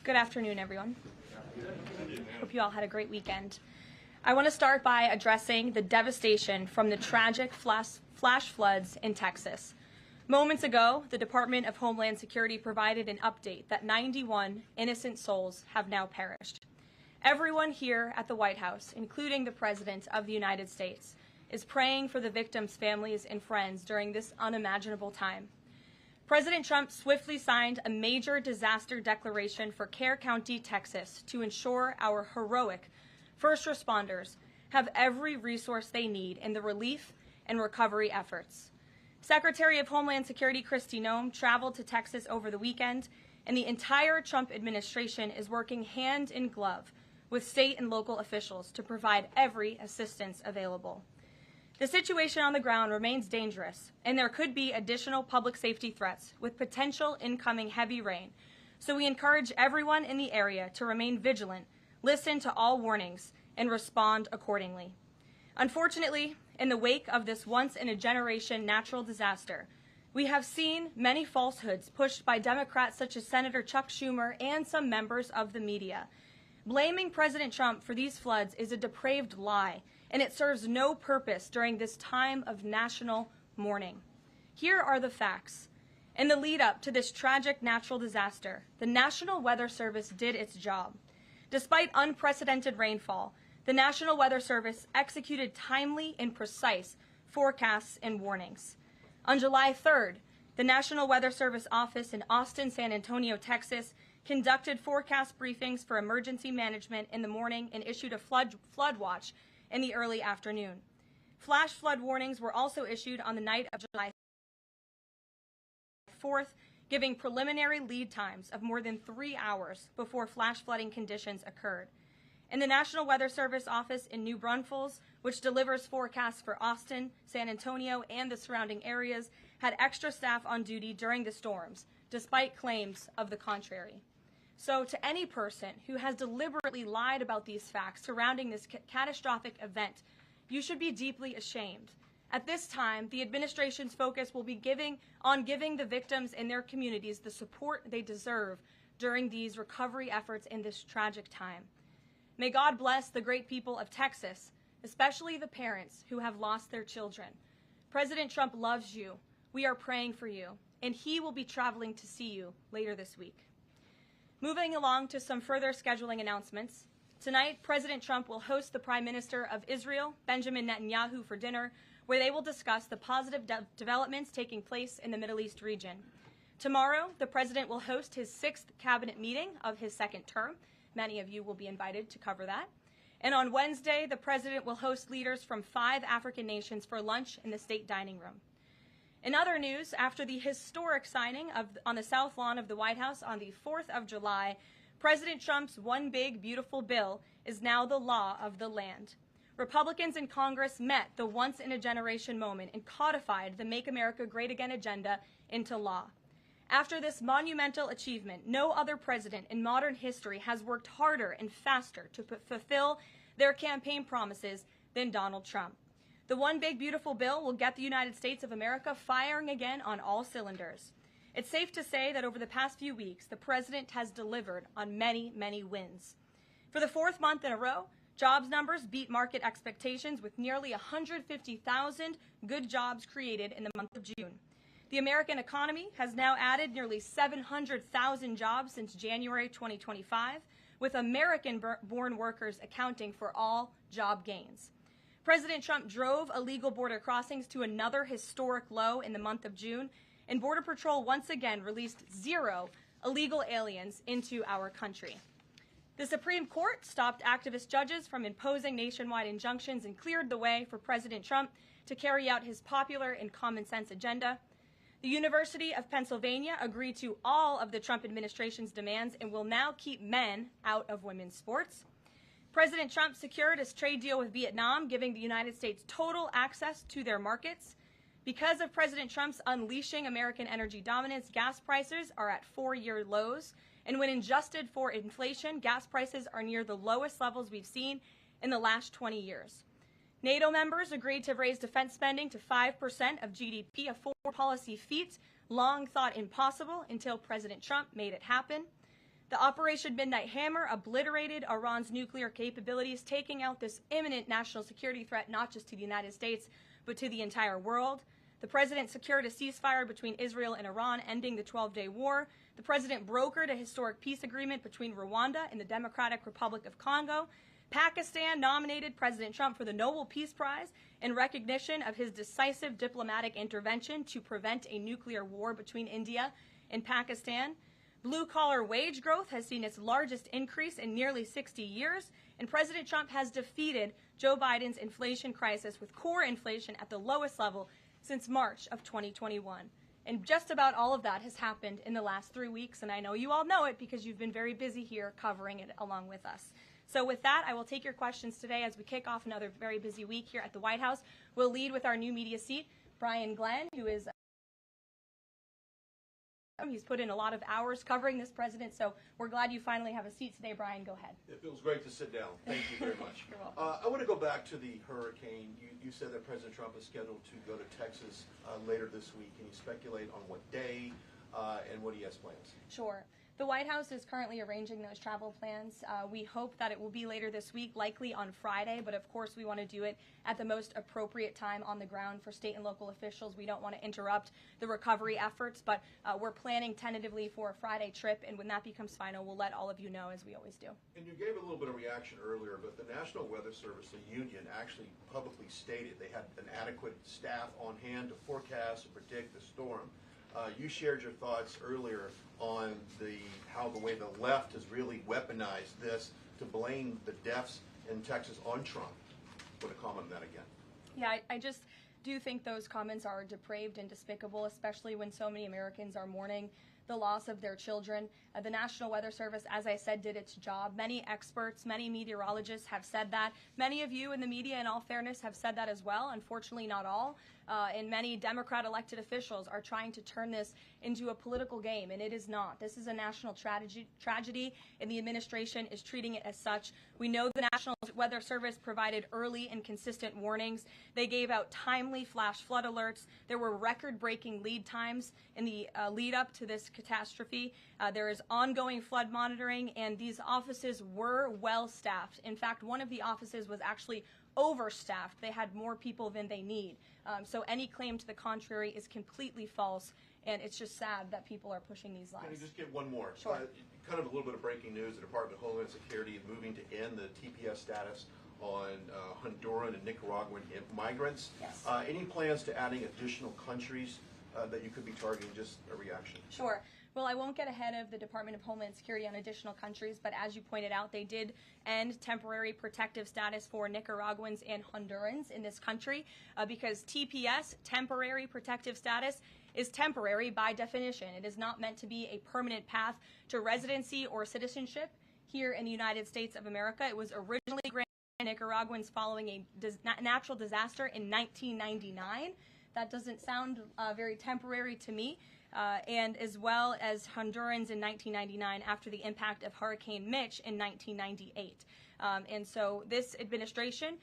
Good afternoon, everyone. Hope you all had a great weekend. I want to start by addressing the devastation from the tragic flash floods in Texas. Moments ago, the Department of Homeland Security provided an update that 91 innocent souls have now perished. Everyone here at the White House, including the President of the United States, is praying for the victims' families and friends during this unimaginable time. President Trump swiftly signed a major disaster declaration for Kerr County, Texas, to ensure our heroic first responders have every resource they need in the relief and recovery efforts. Secretary of Homeland Security Kristi Noem traveled to Texas over the weekend, and the entire Trump administration is working hand in glove with state and local officials to provide every assistance available. The situation on the ground remains dangerous, and there could be additional public safety threats with potential incoming heavy rain. So we encourage everyone in the area to remain vigilant, listen to all warnings, and respond accordingly. Unfortunately, in the wake of this once-in-a-generation natural disaster, we have seen many falsehoods pushed by Democrats such as Senator Chuck Schumer and some members of the media. Blaming President Trump for these floods is a depraved lie, and it serves no purpose during this time of national mourning. Here are the facts. In the lead up to this tragic natural disaster, the National Weather Service did its job. Despite unprecedented rainfall, the National Weather Service executed timely and precise forecasts and warnings. On July 3rd, the National Weather Service office in Austin, San Antonio, Texas, conducted forecast briefings for emergency management in the morning and issued a flood watch in the early afternoon. Flash flood warnings were also issued on the night of July 4th, giving preliminary lead times of more than 3 hours before flash flooding conditions occurred. And the National Weather Service office in New Braunfels, which delivers forecasts for Austin, San Antonio, and the surrounding areas, had extra staff on duty during the storms, despite claims of the contrary. So to any person who has deliberately lied about these facts surrounding this catastrophic event, you should be deeply ashamed. At this time, the administration's focus will be giving the victims and their communities the support they deserve during these recovery efforts in this tragic time. May God bless the great people of Texas, especially the parents who have lost their children. President Trump loves you. We are praying for you, and he will be traveling to see you later this week. Moving along to some further scheduling announcements. Tonight, President Trump will host the Prime Minister of Israel, Benjamin Netanyahu, for dinner, where they will discuss the positive developments taking place in the Middle East region. Tomorrow, the President will host his 6th cabinet meeting of his second term. Many of you will be invited to cover that. And on Wednesday, the President will host leaders from 5 African nations for lunch in the state dining room. In other news, after the historic signing on the South Lawn of the White House on the 4th of July, President Trump's One Big Beautiful Bill is now the law of the land. Republicans in Congress met the once-in-a-generation moment and codified the Make America Great Again agenda into law. After this monumental achievement, no other president in modern history has worked harder and faster to fulfill their campaign promises than Donald Trump. The One Big Beautiful Bill will get the United States of America firing again on all cylinders. It's safe to say that over the past few weeks, the president has delivered on many, many wins. For the 4th month in a row, jobs numbers beat market expectations with nearly 150,000 good jobs created in the month of June. The American economy has now added nearly 700,000 jobs since January 2025, with American-born workers accounting for all job gains. President Trump drove illegal border crossings to another historic low in the month of June, and Border Patrol once again released 0 illegal aliens into our country. The Supreme Court stopped activist judges from imposing nationwide injunctions and cleared the way for President Trump to carry out his popular and common sense agenda. The University of Pennsylvania agreed to all of the Trump administration's demands and will now keep men out of women's sports. President Trump secured his trade deal with Vietnam, giving the United States total access to their markets. Because of President Trump's unleashing American energy dominance, gas prices are at 4-year lows. And when adjusted for inflation, gas prices are near the lowest levels we've seen in the last 20 years. NATO members agreed to raise defense spending to 5% of GDP, a foreign policy feat long thought impossible until President Trump made it happen. The Operation Midnight Hammer obliterated Iran's nuclear capabilities, taking out this imminent national security threat not just to the United States, but to the entire world. The president secured a ceasefire between Israel and Iran, ending the 12-day war. The president brokered a historic peace agreement between Rwanda and the Democratic Republic of Congo. Pakistan nominated President Trump for the Nobel Peace Prize in recognition of his decisive diplomatic intervention to prevent a nuclear war between India and Pakistan. Blue-collar wage growth has seen its largest increase in nearly 60 years, and President Trump has defeated Joe Biden's inflation crisis with core inflation at the lowest level since March of 2021. And just about all of that has happened in the last 3 weeks, and I know you all know it because you've been very busy here covering it along with us. So with that, I will take your questions today as we kick off another very busy week here at the White House. We'll lead with our new media seat, Brian Glenn, who is he's put in a lot of hours covering this president, so we're glad you finally have a seat today. Brian, go ahead. It feels great to sit down. Thank you very much. You're welcome. I want to go back to the hurricane. You said that President Trump is scheduled to go to Texas later this week. Can you speculate on what day and what he has plans? Sure. The White House is currently arranging those travel plans. We hope that it will be later this week, likely on Friday, but of course we want to do it at the most appropriate time on the ground for state and local officials. We don't want to interrupt the recovery efforts, but we're planning tentatively for a Friday trip, and when that becomes final, we'll let all of you know, as we always do. And you gave a little bit of reaction earlier, but the National Weather Service, the union, actually publicly stated they had an adequate staff on hand to forecast and predict the storm. You shared your thoughts earlier on how the way the left has really weaponized this to blame the deaths in Texas on Trump. Want to comment on that again? Yeah, I just do think those comments are depraved and despicable, especially when so many Americans are mourning the loss of their children. The National Weather Service, as I said, did its job. Many experts, many meteorologists have said that. Many of you in the media, in all fairness, have said that as well. Unfortunately, not all. And many Democrat elected officials are trying to turn this into a political game, and it is not. This is a national tragedy, and the administration is treating it as such. We know the National Weather Service provided early and consistent warnings. They gave out timely flash flood alerts. There were record-breaking lead times in the lead up to this catastrophe. There is ongoing flood monitoring, and these offices were well staffed. In fact, one of the offices was actually overstaffed. They had more people than they need. So any claim to the contrary is completely false, and it's just sad that people are pushing these lies. Can I just get one more? Sure. Kind of a little bit of breaking news. The Department of Homeland Security is moving to end the TPS status on Honduran and Nicaraguan migrants. Yes. Any plans to adding additional countries that you could be targeting? Just a reaction. Sure. Well, I won't get ahead of the Department of Homeland Security on additional countries, but as you pointed out, they did end temporary protective status for Nicaraguans and Hondurans in this country because TPS, temporary protective status, is temporary by definition. It is not meant to be a permanent path to residency or citizenship here in the United States of America. It was originally granted to Nicaraguans following a natural disaster in 1999. That doesn't sound very temporary to me. And as well as Hondurans in 1999 after the impact of Hurricane Mitch in 1998. And so this administration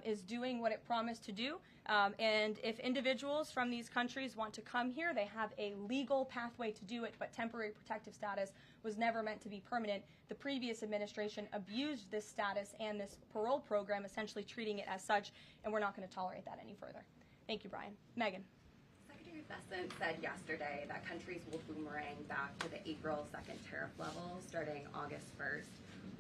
is doing what it promised to do. And if individuals from these countries want to come here, they have a legal pathway to do it, but temporary protective status was never meant to be permanent. The previous administration abused this status and this parole program, essentially treating it as such, and we're not going to tolerate that any further. Thank you, Brian. Megan. Secretary Leavitt said yesterday that countries will boomerang back to the April 2nd tariff levels starting August 1st.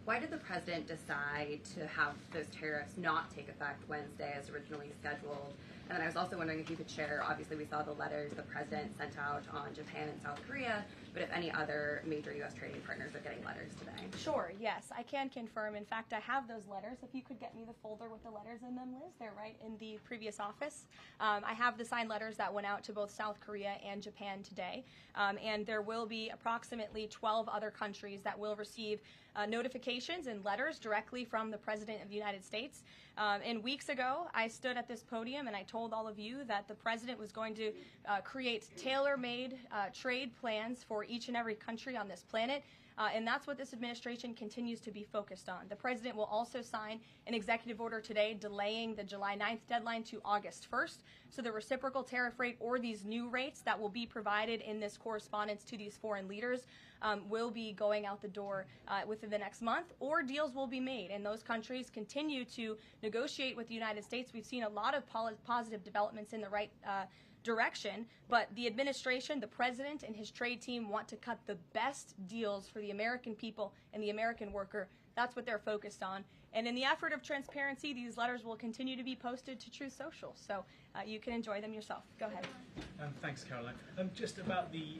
Why did the president decide to have those tariffs not take effect Wednesday as originally scheduled? And then I was also wondering if you could share, obviously we saw the letters the president sent out on Japan and South Korea, but if any other major U.S. trading partners are getting letters today. Sure, yes, I can confirm. In fact, I have those letters. If you could get me the folder with the letters in them, Liz, they're right in the previous office. I have the signed letters that went out to both South Korea and Japan today. And there will be approximately 12 other countries that will receive notifications and letters directly from the President of the United States. And weeks ago, I stood at this podium and I told all of you that the President was going to create tailor-made trade plans for each and every country on this planet. And that's what this administration continues to be focused on. The President will also sign an executive order today delaying the July 9th deadline to August 1st. So the reciprocal tariff rate or these new rates that will be provided in this correspondence to these foreign leaders will be going out the door within the next month, or deals will be made. And those countries continue to negotiate with the United States. We've seen a lot of positive developments in the right direction, but the administration, the president, and his trade team want to cut the best deals for the American people and the American worker. That's what they're focused on. And in the effort of transparency, these letters will continue to be posted to Truth Social, so you can enjoy them yourself. Go ahead. Thanks, Caroline. Just about the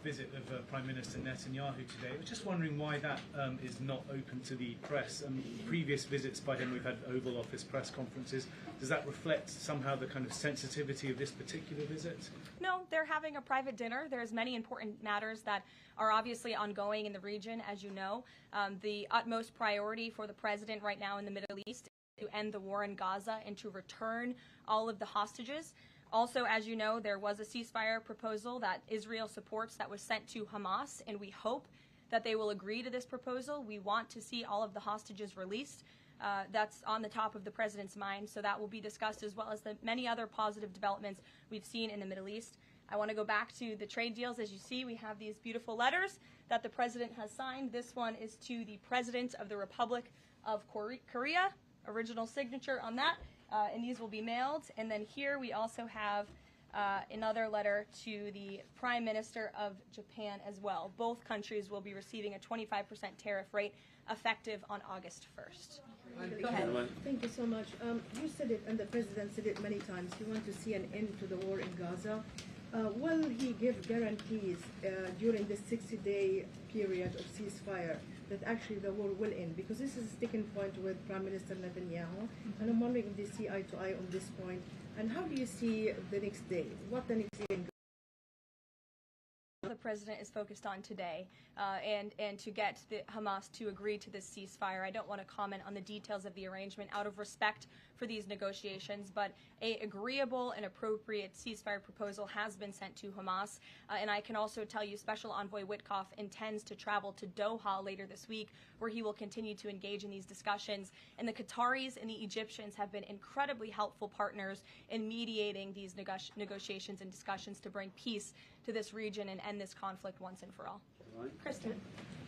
visit of Prime Minister Netanyahu today, I was just wondering why that is not open to the press. Previous visits by him, we've had Oval Office press conferences. Does that reflect somehow the kind of sensitivity of this particular visit? No, they're having a private dinner. There's many important matters that are obviously ongoing in the region, as you know. The utmost priority for the president right now in the Middle East is to end the war in Gaza and to return all of the hostages. Also, as you know, there was a ceasefire proposal that Israel supports that was sent to Hamas, and we hope that they will agree to this proposal. We want to see all of the hostages released. That's on the top of the president's mind, so that will be discussed, as well as the many other positive developments we've seen in the Middle East. I want to go back to the trade deals. As you see, we have these beautiful letters that the president has signed. This one is to the President of the Republic of Korea, original signature on that, and these will be mailed. And then here we also have another letter to the Prime Minister of Japan as well. Both countries will be receiving a 25% tariff rate effective on August 1st. Go ahead. Thank you so much. You said it, and the president said it many times. You want to see an end to the war in Gaza. Will he give guarantees during the 60-day period of ceasefire that actually the war will end? Because this is a sticking point with Prime Minister Netanyahu, and I'm wondering if they see eye to eye on this point. And how do you see the next day? What the next day? The president is focused on today, and to get the Hamas to agree to this ceasefire. I don't want to comment on the details of the arrangement out of respect for these negotiations, but a agreeable and appropriate ceasefire proposal has been sent to Hamas. And I can also tell you Special Envoy Witkoff intends to travel to Doha later this week, where he will continue to engage in these discussions. And the Qataris and the Egyptians have been incredibly helpful partners in mediating these negotiations and discussions to bring peace to this region and end this conflict once and for all. Kristen.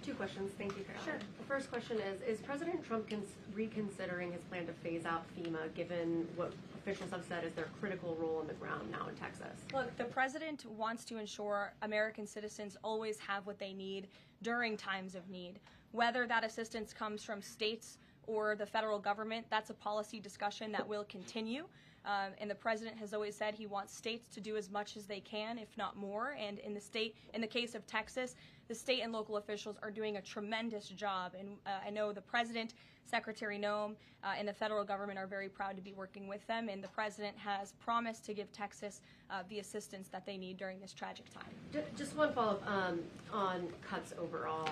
Two questions. Thank you, Caroline. Sure. The first question is President Trump reconsidering his plan to phase out FEMA, given what officials have said is their critical role on the ground now in Texas? Look, the president wants to ensure American citizens always have what they need during times of need. Whether that assistance comes from states or the federal government, that's a policy discussion that will continue. And the president has always said he wants states to do as much as they can, if not more. And in the case of Texas, the state and local officials are doing a tremendous job. And I know the president, Secretary Noem, and the federal government are very proud to be working with them. And the president has promised to give Texas the assistance that they need during this tragic time. Just one follow-up on cuts overall.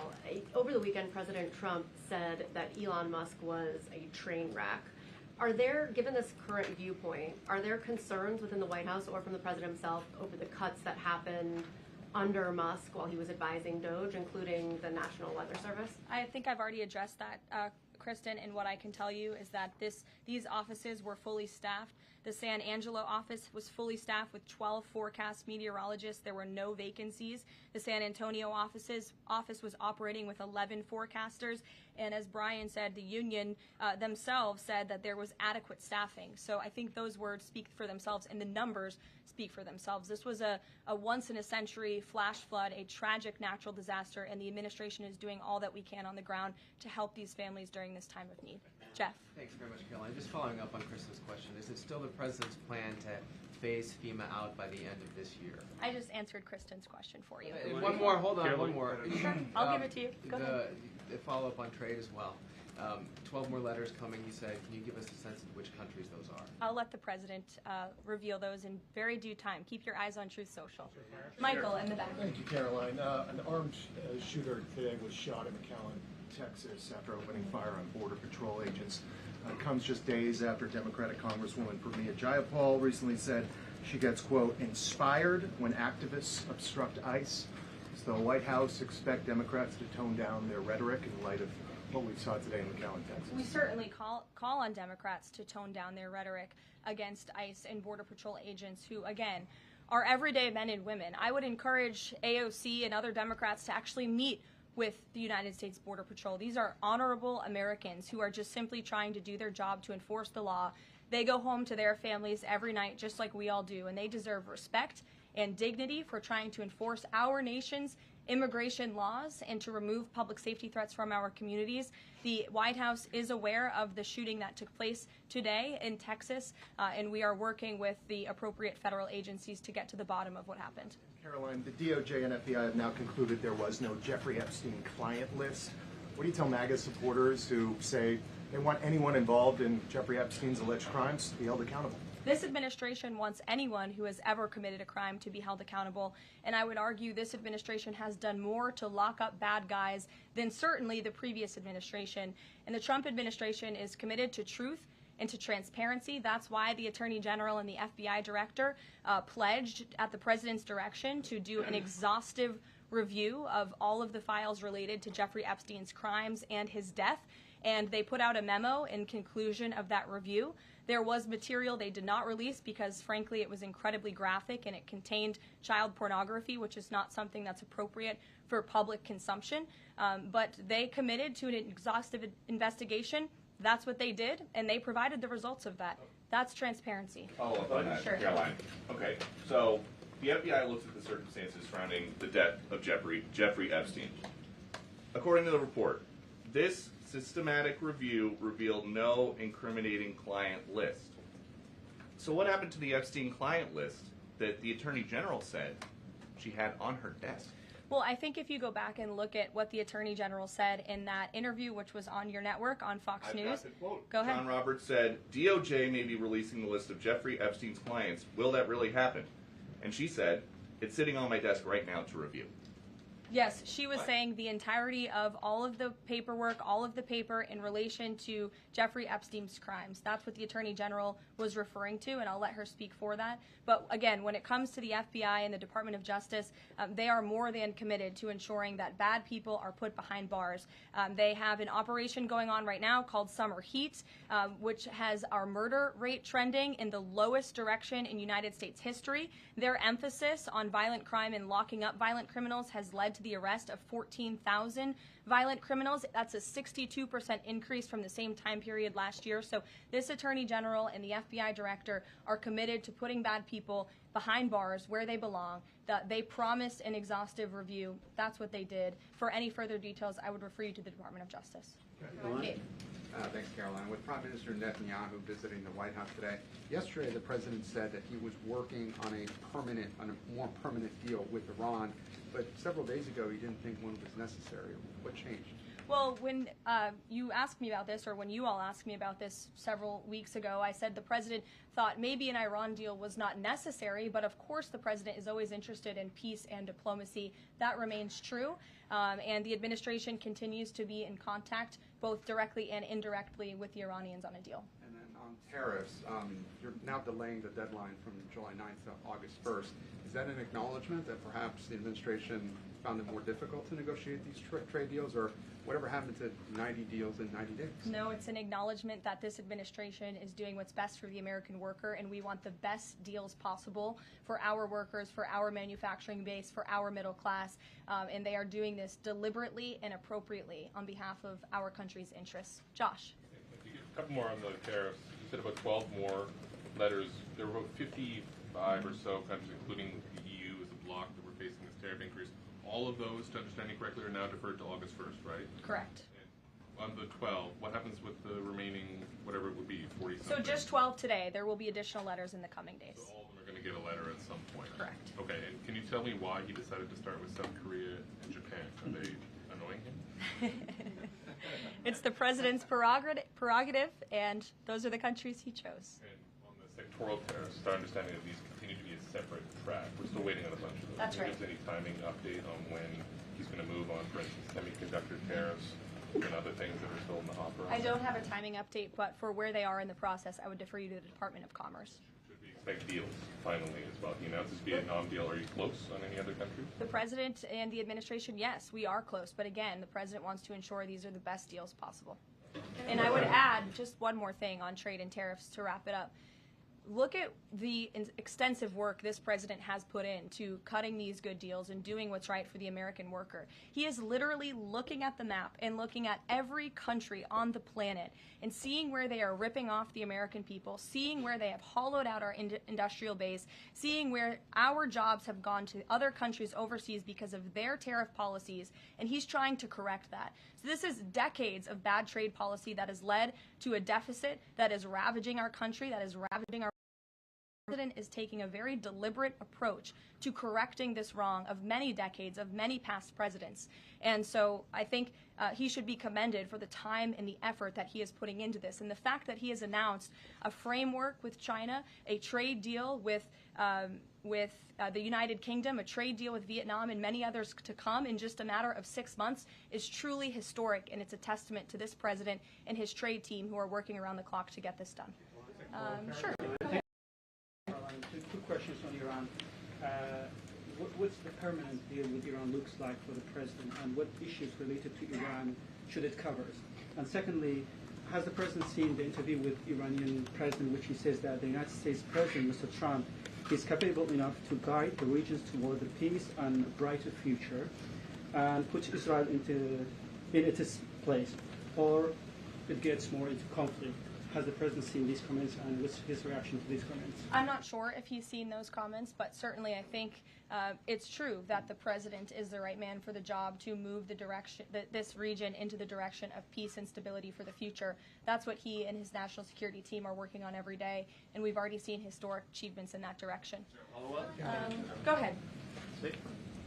Over the weekend, President Trump said that Elon Musk was a train wreck. Are there, given this current viewpoint, are there concerns within the White House or from the president himself over the cuts that happened under Musk while he was advising DOJ, including the National Weather Service? I think I've already addressed that, Kristen, and what I can tell you is that these offices were fully staffed. The San Angelo office was fully staffed with 12 forecast meteorologists. There were no vacancies. The San Antonio office was operating with 11 forecasters. And as Brian said, the union themselves said that there was adequate staffing. So I think those words speak for themselves, and the numbers speak for themselves. This was a once-in-a-century flash flood, a tragic natural disaster, and the administration is doing all that we can on the ground to help these families during this time of need. Jeff. Thanks very much, Caroline. Just following up on Kristen's question, is it still the president's plan to phase FEMA out by the end of this year? I just answered Kristen's question for you. One more, hold on, one more. Sure, I'll give it to you. Go ahead. The follow-up on trade as well. 12 more letters coming, you said. Can you give us a sense of which countries those are? I'll let the president reveal those in very due time. Keep your eyes on Truth Social. Michael, in the back. Thank you, Caroline. An armed shooter today was shot in McAllen, Texas, after opening fire on Border Patrol agents. Comes just days after Democratic Congresswoman Pramila Jayapal recently said she gets, quote, inspired when activists obstruct ICE. Does the White House expect Democrats to tone down their rhetoric in light of what we saw today in McAllen, Texas? We certainly call on Democrats to tone down their rhetoric against ICE and Border Patrol agents who, again, are everyday men and women. I would encourage AOC and other Democrats to actually meet with the United States Border Patrol. These are honorable Americans who are just simply trying to do their job to enforce the law. They go home to their families every night just like we all do, and they deserve respect and dignity for trying to enforce our nation's immigration laws and to remove public safety threats from our communities. The White House is aware of the shooting that took place today in Texas, and we are working with the appropriate federal agencies to get to the bottom of what happened. Karoline, the DOJ and FBI have now concluded there was no Jeffrey Epstein client list. What do you tell MAGA supporters who say they want anyone involved in Jeffrey Epstein's alleged crimes to be held accountable? This administration wants anyone who has ever committed a crime to be held accountable, and I would argue this administration has done more to lock up bad guys than certainly the previous administration. And the Trump administration is committed to truth and to transparency. That's why the Attorney General and the FBI Director pledged at the President's direction to do an exhaustive review of all of the files related to Jeffrey Epstein's crimes and his death. And they put out a memo in conclusion of that review. There was material they did not release because, frankly, it was incredibly graphic and it contained child pornography, which is not something that's appropriate for public consumption. But they committed to an exhaustive investigation. That's what they did, and they provided the results of that. That's transparency. Follow up on that, Sure. Caroline. Okay, so the FBI looks at the circumstances surrounding the death of Jeffrey Epstein. According to the report, this systematic review revealed no incriminating client list. So what happened to the Epstein client list that the Attorney General said she had on her desk? Well, I think if you go back and look at what the Attorney General said in that interview, which was on your network on Fox I've News. got the quote. Go ahead. John Roberts said, DOJ may be releasing the list of Jeffrey Epstein's clients. Will that really happen? And she said, it's sitting on my desk right now to review. Yes, she was What? saying the entirety of all of the paperwork, all of the paper in relation to Jeffrey Epstein's crimes. That's what the Attorney General was referring to, and I'll let her speak for that. But again, when it comes to the FBI and the Department of Justice, they are more than committed to ensuring that bad people are put behind bars. They have an operation going on right now called Summer Heat, which has our murder rate trending in the lowest direction in United States history. Their emphasis on violent crime and locking up violent criminals has led to the arrest of 14,000 violent criminals. That's a 62% increase from the same time period last year. So this Attorney General and the FBI Director are committed to putting bad people behind bars where they belong. They promised an exhaustive review. That's what they did. For any further details, I would refer you to the Department of Justice. Okay. Thanks, Caroline. With Prime Minister Netanyahu visiting the White House today, yesterday the president said that he was working on a more permanent deal with Iran, but several days ago he didn't think one was necessary. What changed? Well, when you asked me about this, or when you all asked me about this several weeks ago, I said the president thought maybe an Iran deal was not necessary, but of course the president is always interested in peace and diplomacy. That remains true, and the administration continues to be in contact, both directly and indirectly, with the Iranians on a deal. And then on tariffs, you're now delaying the deadline from July 9th to August 1st. Is that an acknowledgement that perhaps the administration found it more difficult to negotiate these trade deals, or whatever happened to 90 deals in 90 days? No, it's an acknowledgement that this administration is doing what's best for the American worker, and we want the best deals possible for our workers, for our manufacturing base, for our middle class, and they are doing this deliberately and appropriately on behalf of our country's interests. Josh. A couple more on the tariffs. You said about 12 more letters. There were about 55 or so countries, including the EU as a bloc, that were facing this tariff increase. All of those, to understand you correctly, are now deferred to August 1st, right? Correct. And on the 12, what happens with the remaining, whatever it would be, 40 something? So just 12 today. There will be additional letters in the coming days. So all of them are going to get a letter at some point? Correct. Okay, and can you tell me why he decided to start with South Korea and Japan? Are they annoying him? It's the president's prerogative, and those are the countries he chose. And on the sectoral tariffs, it's our understanding that these continue to be a separate track. We're still waiting on a bunch of them. That's Can you right. give us any timing update on when he's going to move on, for instance, semiconductor tariffs and other things that are still in the hopper? I don't have a timing update, but for where they are in the process, I would defer you to the Department of Commerce. Should we expect deals finally as well? He announced this Vietnam deal. Are you close on any other countries? The president and the administration, yes, we are close. But again, the president wants to ensure these are the best deals possible. And I would add just one more thing on trade and tariffs to wrap it up. look at the extensive work this president has put into cutting these good deals and doing what's right for the American worker. He is literally looking at the map and looking at every country on the planet and seeing where they are ripping off the American people, seeing where they have hollowed out our industrial base, seeing where our jobs have gone to other countries overseas because of their tariff policies, and he's trying to correct that. So this is decades of bad trade policy that has led to a deficit that is ravaging our country, that is ravaging our president is taking a very deliberate approach to correcting this wrong of many decades, of many past presidents. And so I think he should be commended for the time and the effort that he is putting into this. And the fact that he has announced a framework with China, a trade deal with the United Kingdom, a trade deal with Vietnam, and many others to come in just a matter of 6 months is truly historic, and it's a testament to this president and his trade team who are working around the clock to get this done. Sure. Two questions on Iran. What's the permanent deal with Iran looks like for the president, and what issues related to Iran should it cover? And secondly, has the president seen the interview with Iranian president, which he says that the United States president, Mr. Trump, is capable enough to guide the regions toward the peace and a brighter future, and put Israel in its place, or it gets more into conflict? Has the president seen these comments, and what's his reaction to these comments? I'm not sure if he's seen those comments, but certainly I think it's true that the president is the right man for the job to move the direction, this region into the direction of peace and stability for the future. That's what he and his national security team are working on every day, and we've already seen historic achievements in that direction. Go ahead.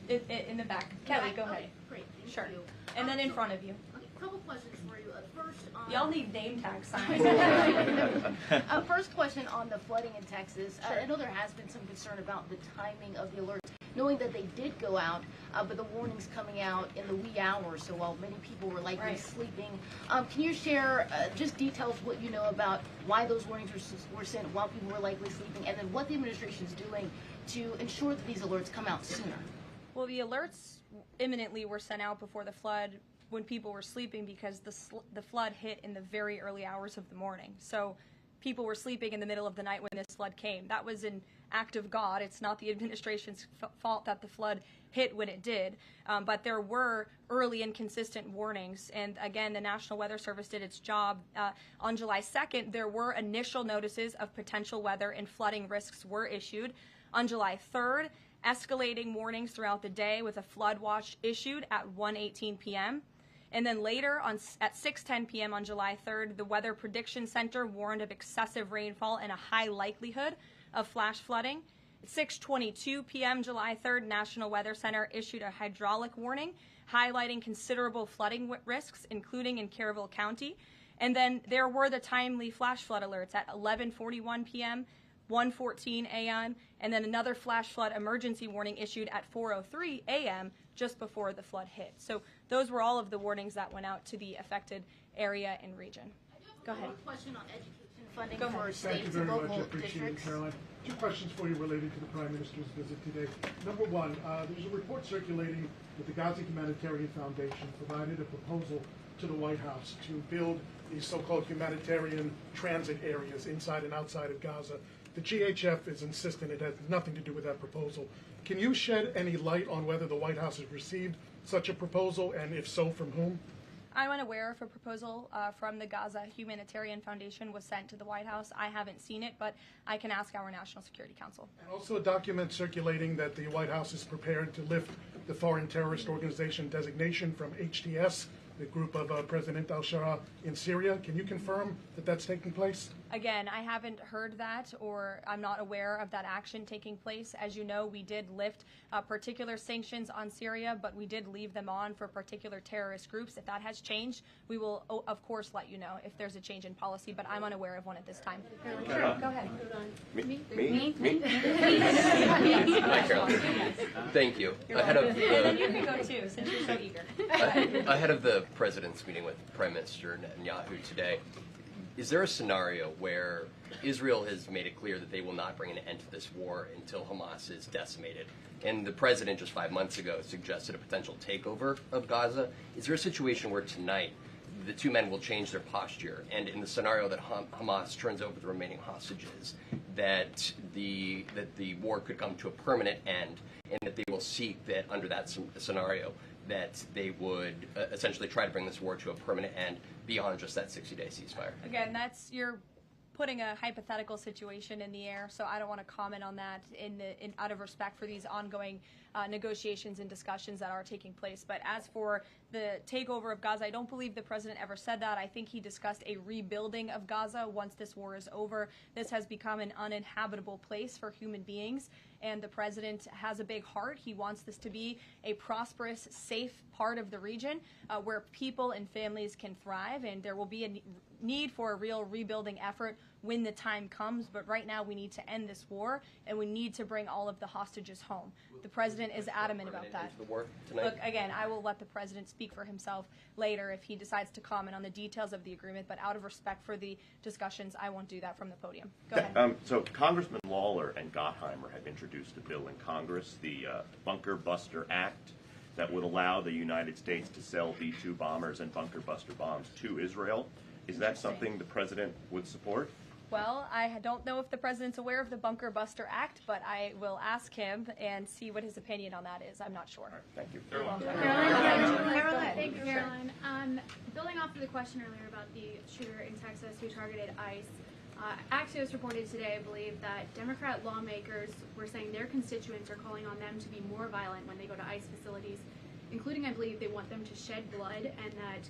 In the back. Kelly, go ahead. Great. Sure. And then in front of you. A couple questions for you. First, y'all need name tag signs. First question on the flooding in Texas. I know there has been some concern about the timing of the alerts, knowing that they did go out, but the warnings coming out in the wee hours, so while many people were likely sleeping. Can you share just details what you know about why those warnings were sent while people were likely sleeping, and then what the administration is doing to ensure that these alerts come out sooner? Well, the alerts imminently were sent out before the flood when people were sleeping, because the flood hit in the very early hours of the morning. So people were sleeping in the middle of the night when this flood came. That was an act of God. It's not the administration's fault that the flood hit when it did. But there were early and consistent warnings. And again, the National Weather Service did its job. On July 2nd, there were initial notices of potential weather and flooding risks were issued. On July 3rd, escalating warnings throughout the day with a flood watch issued at 1:18 p.m. And then later, at 6:10 p.m. on July 3rd, the Weather Prediction Center warned of excessive rainfall and a high likelihood of flash flooding. At 6:22 p.m. July 3rd, National Weather Center issued a hydraulic warning, highlighting considerable flooding risks, including in Caryville County. And then there were the timely flash flood alerts at 11:41 p.m., 1:14 a.m., and then another flash flood emergency warning issued at 4:03 a.m. just before the flood hit. So those were all of the warnings that went out to the affected area and region. Go ahead. One question on education funding for states Thank you and very much. local I appreciate it, districts. Caroline. Two questions for you related to the Prime Minister's visit today. Number one, there's a report circulating that the Gaza Humanitarian Foundation provided a proposal to the White House to build these so-called humanitarian transit areas inside and outside of Gaza. The GHF is insistent it has nothing to do with that proposal. Can you shed any light on whether the White House has received such a proposal, and if so, from whom? I'm unaware if a proposal from the Gaza Humanitarian Foundation was sent to the White House. I haven't seen it, but I can ask our National Security Council. And also a document circulating that the White House is prepared to lift the Foreign Terrorist Organization designation from HTS, the group of President al-Shara in Syria. Can you confirm that that's taking place? Again, I haven't heard that, or I'm not aware of that action taking place. As you know, we did lift particular sanctions on Syria, but we did leave them on for particular terrorist groups. If that has changed, we will, of course, let you know if there's a change in policy, but I'm unaware of one at this time. Sure, go ahead. Me? Hi, Caroline. Thank you. Ahead of you can go too, since you're so eager. Ahead of the president's meeting with Prime Minister Netanyahu today, is there a scenario where Israel has made it clear that they will not bring an end to this war until Hamas is decimated? And the president just 5 months ago suggested a potential takeover of Gaza. Is there a situation where tonight the two men will change their posture, and in the scenario that Hamas turns over the remaining hostages, that the war could come to a permanent end, and that they will seek that under that scenario that they would essentially try to bring this war to a permanent end beyond just that 60-day ceasefire. Again, you're putting a hypothetical situation in the air, so I don't want to comment on that out of respect for these ongoing negotiations and discussions that are taking place. But as for the takeover of Gaza, I don't believe the president ever said that. I think he discussed a rebuilding of Gaza once this war is over. This has become an uninhabitable place for human beings, and the president has a big heart. He wants this to be a prosperous, safe part of the region where people and families can thrive, and there will be a need for a real rebuilding effort when the time comes. But right now we need to end this war, and we need to bring all of the hostages home. The president is adamant about that. The war tonight? Look, again, I will let the president speak for himself later if he decides to comment on the details of the agreement, but out of respect for the discussions, I won't do that from the podium. Go ahead. So Congressman Lawler and Gottheimer have introduced a bill in Congress, the Bunker Buster Act, that would allow the United States to sell B-2 bombers and bunker buster bombs to Israel. Is that something the president would support? Well, I don't know if the president's aware of the Bunker Buster Act, but I will ask him and see what his opinion on that is. I'm not sure. Right, thank you. Caroline, thank you, Caroline. Building off of the question earlier about the shooter in Texas who targeted ICE, Axios reported today, I believe, that Democrat lawmakers were saying their constituents are calling on them to be more violent when they go to ICE facilities, including, I believe, they want them to shed blood, and that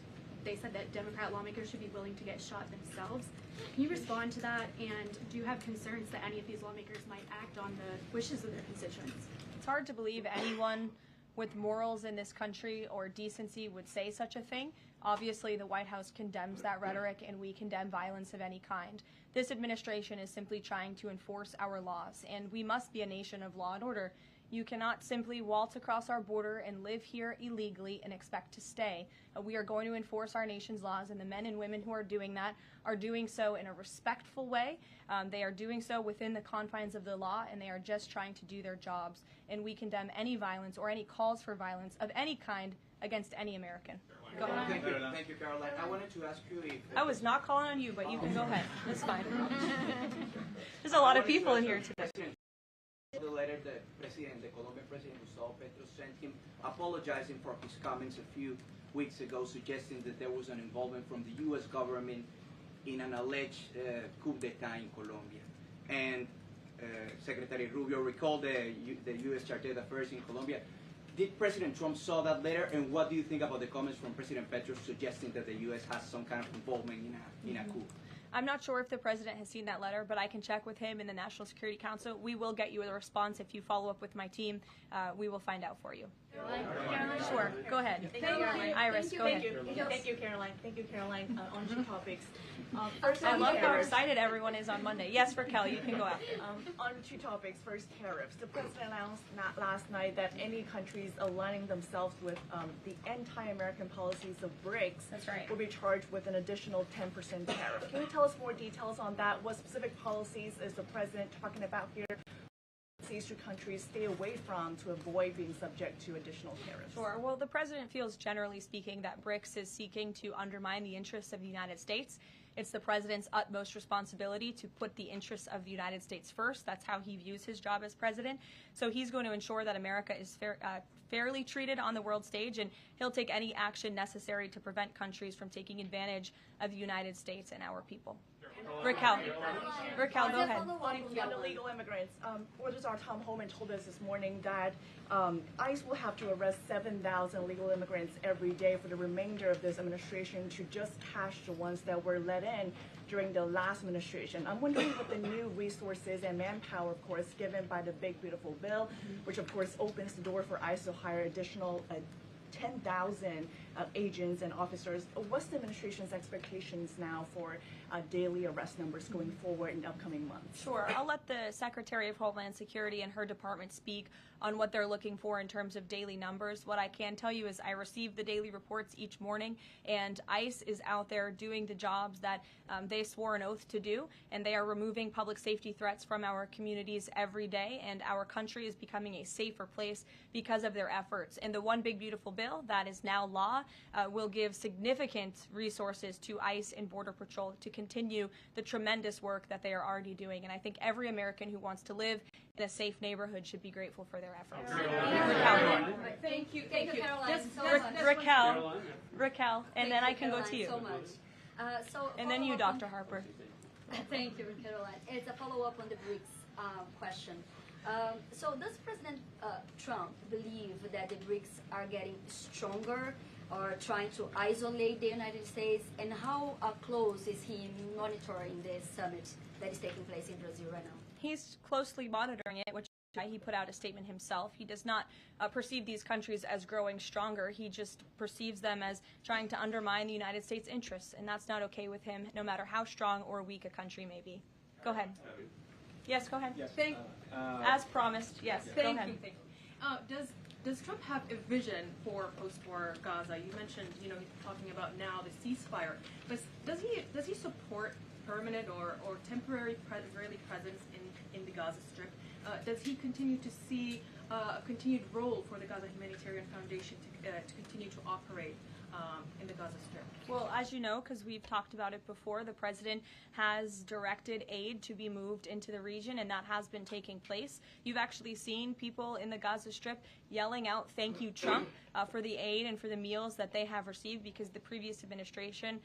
they said that Democrat lawmakers should be willing to get shot themselves. Can you respond to that, and do you have concerns that any of these lawmakers might act on the wishes of their constituents? It's hard to believe anyone with morals in this country or decency would say such a thing. Obviously, the White House condemns that rhetoric, and we condemn violence of any kind. This administration is simply trying to enforce our laws, and we must be a nation of law and order. You cannot simply waltz across our border and live here illegally and expect to stay. We are going to enforce our nation's laws, and the men and women who are doing that are doing so in a respectful way. They are doing so within the confines of the law, and they are just trying to do their jobs. And we condemn any violence or any calls for violence of any kind against any American. Go ahead. Thank you, Caroline. I wanted to ask you if... I was not calling on you, but you can go ahead. That's fine. There's a lot of people in here today. The letter that the Colombian President Gustavo Petro sent him apologizing for his comments a few weeks ago, suggesting that there was an involvement from the U.S. government in an alleged coup d'etat in Colombia. And Secretary Rubio recalled the U.S. Chargé d'Affaires in Colombia. Did President Trump saw that letter, and what do you think about the comments from President Petro suggesting that the U.S. has some kind of involvement in a coup? I'm not sure if the president has seen that letter, but I can check with him in the National Security Council. We will get you a response if you follow up with my team. We will find out for you. Caroline? Sure. Go ahead. Iris, go ahead. Thank you, Caroline. Thank you, Caroline. On two topics. I love how excited everyone is on Monday. Yes, Raquel, you can go after. On two topics. First, tariffs. The president announced last night that any countries aligning themselves with the anti-American policies of BRICS will be charged with an additional 10% tariff. Can you tell us more details on that? What specific policies is the president talking about here? These two countries stay away from to avoid being subject to additional tariffs? Sure. Well, the president feels, generally speaking, that BRICS is seeking to undermine the interests of the United States. It's the president's utmost responsibility to put the interests of the United States first. That's how he views his job as president. So he's going to ensure that America is fairly treated on the world stage, and he'll take any action necessary to prevent countries from taking advantage of the United States and our people. Raquel, go ahead. On illegal immigrants, Reuters' Tom Homan told us this morning that ICE will have to arrest 7,000 illegal immigrants every day for the remainder of this administration to just catch the ones that were let in during the last administration. I'm wondering what the new resources and manpower, of course, given by the Big Beautiful Bill, which of course opens the door for ICE to hire additional 10,000 agents and officers. What's the administration's expectations now for daily arrest numbers going forward in the upcoming months? Sure. I'll let the Secretary of Homeland Security and her department speak on what they're looking for in terms of daily numbers. What I can tell you is I receive the daily reports each morning, and ICE is out there doing the jobs that they swore an oath to do, and they are removing public safety threats from our communities every day, and our country is becoming a safer place because of their efforts. And the One Big Beautiful Bill that is now law will give significant resources to ICE and Border Patrol to continue the tremendous work that they are already doing. And I think every American who wants to live in a safe neighborhood should be grateful for their efforts. Thank you, Caroline. Raquel, and then I can go to you. So much. And then you, Dr. Harper. Thank you, Caroline. It's a follow-up on the BRICS question. So does President Trump believe that the BRICS are getting stronger or trying to isolate the United States? And how close is he monitoring this summit that is taking place in Brazil right now? He's closely monitoring it, which is why he put out a statement himself. He does not perceive these countries as growing stronger. He just perceives them as trying to undermine the United States' interests, and that's not okay with him, no matter how strong or weak a country may be. Go ahead. Yes, go ahead. Yes. As promised, yes. Go ahead. Does Trump have a vision for post-war Gaza? You mentioned, talking about now the ceasefire, but does he support permanent or temporary Israeli presence in the Gaza Strip? Does he continue to see a continued role for the Gaza Humanitarian Foundation to continue to operate in the Gaza Strip? Well, as you know, because we've talked about it before, the president has directed aid to be moved into the region, and that has been taking place. You've actually seen people in the Gaza Strip yelling out, "Thank you, Trump," for the aid and for the meals that they have received, because the previous administration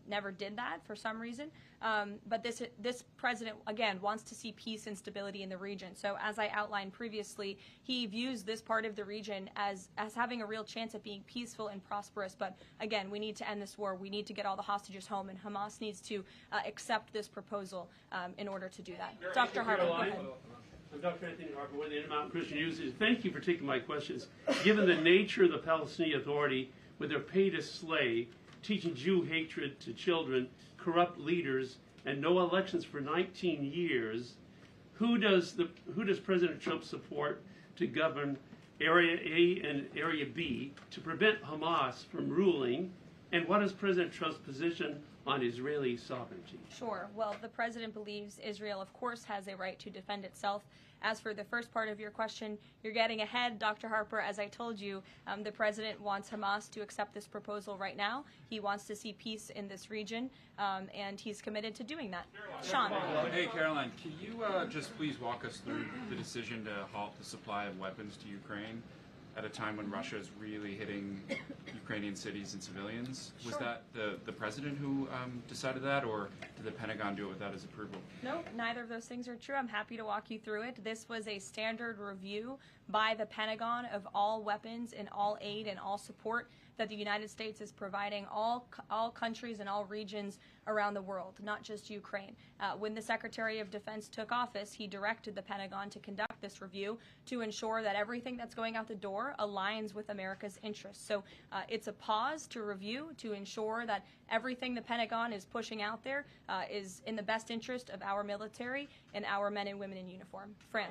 never did that for some reason. But this president, again, wants to see peace and stability in the region. So as I outlined previously, he views this part of the region as having a real chance at being peaceful and prosperous. But again, we need to end this war. We need to get all the hostages home, and Hamas needs to accept this proposal in order to do that. Dr. Harper, go ahead. I'm Dr. Anthony Harper with the Intermountain Christian Youth. Thank you for taking my questions. Given the nature of the Palestinian Authority, with their pay to slay, teaching Jew hatred to children, corrupt leaders, and no elections for 19 years, who does President Trump support to govern Area A and Area B to prevent Hamas from ruling? And what is President Trump's position on Israeli sovereignty? Sure. Well, the president believes Israel, of course, has a right to defend itself. As for the first part of your question, you're getting ahead, Dr. Harper. As I told you, the president wants Hamas to accept this proposal right now. He wants to see peace in this region, and he's committed to doing that. Sean. Hey, Caroline, can you just please walk us through the decision to halt the supply of weapons to Ukraine at a time when Russia is really hitting Ukrainian cities and civilians? Was that the president who decided that, or did the Pentagon do it without his approval? No, neither of those things are true. I'm happy to walk you through it. This was a standard review by the Pentagon of all weapons and all aid and all support that the United States is providing all countries and all regions around the world, not just Ukraine. When the Secretary of Defense took office, he directed the Pentagon to conduct this review to ensure that everything that's going out the door aligns with America's interests. So it's a pause to review to ensure that everything the Pentagon is pushing out there is in the best interest of our military and our men and women in uniform. Fran.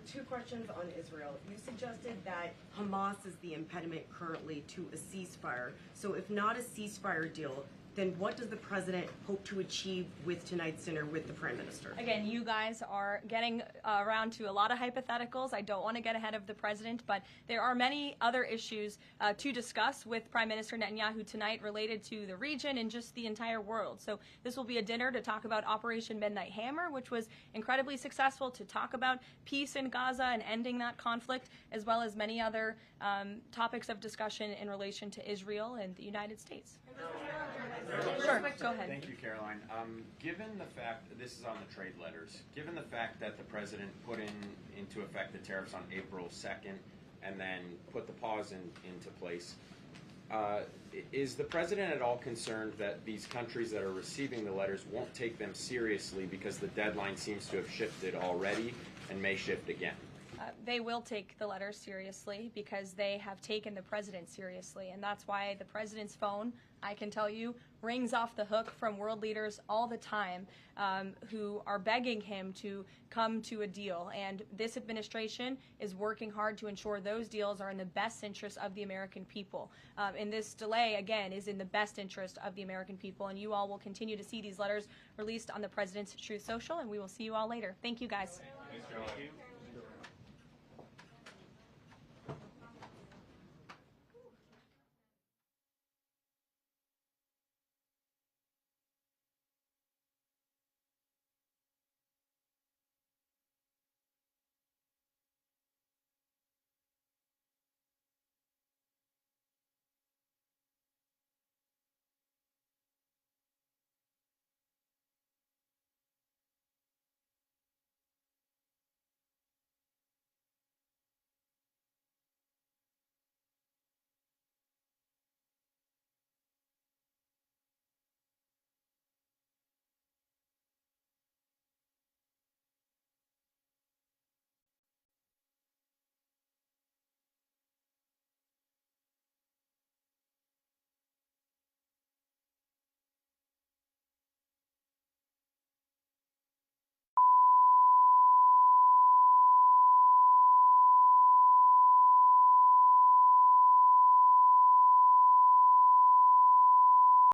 Two questions on Israel. You suggested that Hamas is the impediment currently to a ceasefire. So if not a ceasefire deal, then what does the president hope to achieve with tonight's dinner with the prime minister? Again, you guys are getting around to a lot of hypotheticals. I don't want to get ahead of the president, but there are many other issues to discuss with Prime Minister Netanyahu tonight related to the region and just the entire world. So this will be a dinner to talk about Operation Midnight Hammer, which was incredibly successful, to talk about peace in Gaza and ending that conflict, as well as many other topics of discussion in relation to Israel and the United States. Sure, go ahead. Thank you, Caroline. Given the fact that this is on the trade letters, given the fact that the president put into effect the tariffs on April 2nd and then put the pause into place, is the president at all concerned that these countries that are receiving the letters won't take them seriously because the deadline seems to have shifted already and may shift again? They will take the letters seriously because they have taken the president seriously, and that's why the president's phone, I can tell you, rings off the hook from world leaders all the time who are begging him to come to a deal. And this administration is working hard to ensure those deals are in the best interest of the American people. And this delay, again, is in the best interest of the American people. And you all will continue to see these letters released on the president's Truth Social, and we will see you all later. Thank you, guys. Thank you.